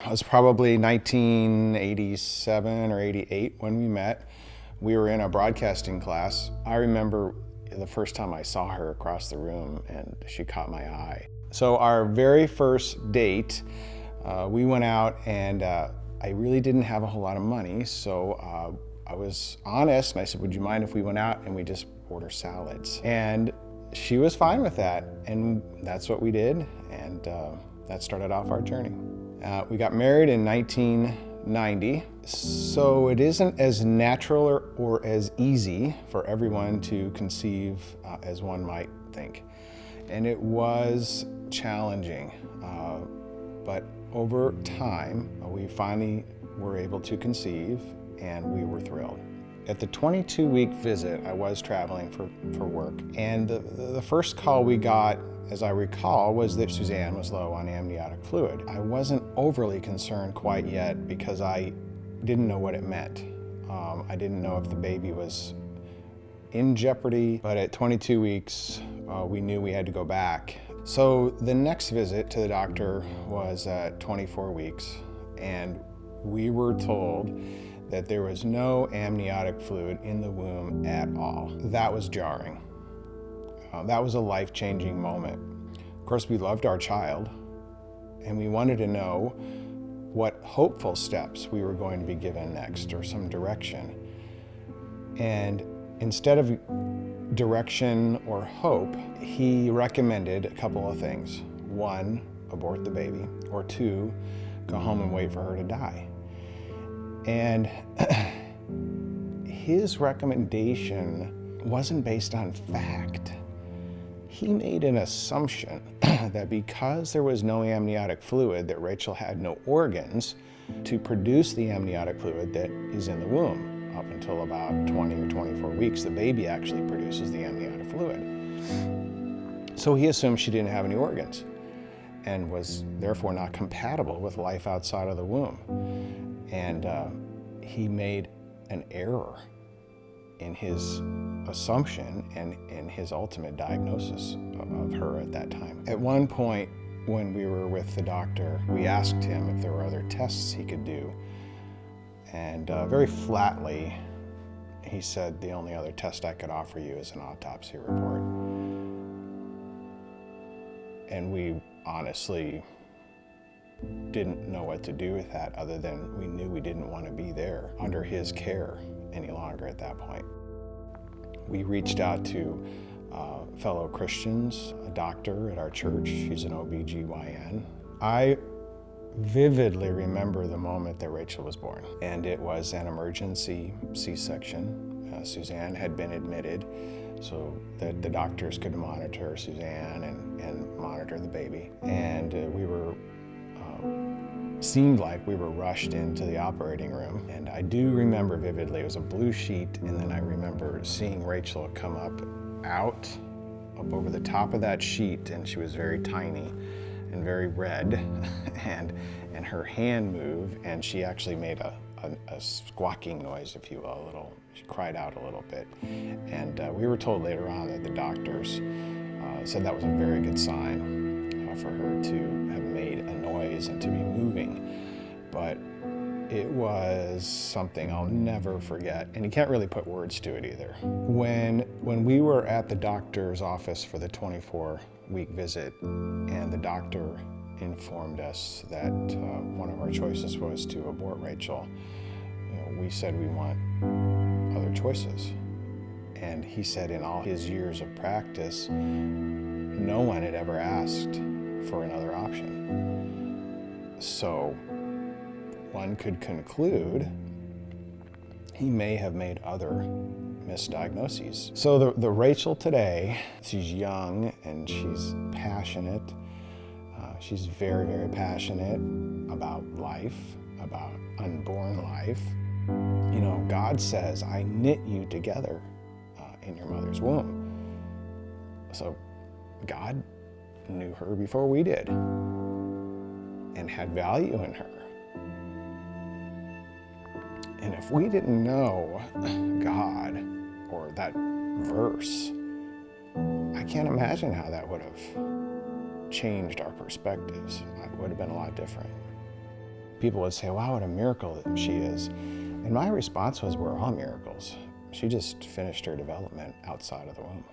It was probably 1987 or 88 when we met. We were in a broadcasting class. I remember the first time I saw her across the room and she caught my eye. So our very first date, we went out and I really didn't have a whole lot of money, so I was honest and I said, would you mind if we went out and we just order salads? And she was fine with that, and that's what we did, and that started off our journey. We got married in 1990, so it isn't as natural or as easy for everyone to conceive as one might think. And it was challenging, but over time, we finally were able to conceive, and we were thrilled. At the 22-week visit, I was traveling for work, and the first call we got, as I recall, was that Suzanne was low on amniotic fluid. I wasn't overly concerned quite yet because I didn't know what it meant. I didn't know if the baby was in jeopardy, but at 22 weeks, we knew we had to go back. So the next visit to the doctor was at 24 weeks, and we were told that there was no amniotic fluid in the womb at all. That was jarring. That was a life-changing moment. Of course, we loved our child, and we wanted to know what hopeful steps we were going to be given next, or some direction. And instead of direction or hope, he recommended a couple of things. One, abort the baby, or two, go home and wait for her to die. And his recommendation wasn't based on fact. He made an assumption that because there was no amniotic fluid, that Rachel had no organs to produce the amniotic fluid that is in the womb. Up until about 20 or 24 weeks, the baby actually produces the amniotic fluid. So he assumed she didn't have any organs and was therefore not compatible with life outside of the womb. And he made an error in his assumption and in his ultimate diagnosis of her at that time. At one point, when we were with the doctor, we asked him if there were other tests he could do. And very flatly, he said, the only other test I could offer you is an autopsy report. And we honestly didn't know what to do with that, other than we knew we didn't want to be there under his care any longer at that point. We reached out to fellow Christians, a doctor at our church. He's an OB/GYN. I vividly remember the moment that Rachel was born, and it was an emergency C-section. Suzanne had been admitted so that the doctors could monitor Suzanne and monitor the baby. And we were seemed like we were rushed into the operating room. And I do remember vividly, it was a blue sheet, and then I remember seeing Rachel come up over the top of that sheet, and she was very tiny and very red, and her hand moved, and she actually made a squawking noise, if you will, she cried out a little bit. And we were told later on that the doctors said that was a very good sign for her to have made a noise and to be moving. But it was something I'll never forget, and you can't really put words to it either. When we were at the doctor's office for the 24-week visit, and the doctor informed us that one of our choices was to abort Rachel, we said we want other choices. And he said in all his years of practice, no one had ever asked for another option. So one could conclude he may have made other misdiagnoses. So the Rachel today, she's young and she's passionate. She's very, very passionate about life, about unborn life. God says, I knit you together in your mother's womb. So God knew her before we did and had value in her. And if we didn't know God or that verse, I can't imagine how that would have changed our perspectives. It would have been a lot different. people would say, wow, what a miracle that she is. And my response was, we're all miracles. She just finished her development outside of the womb.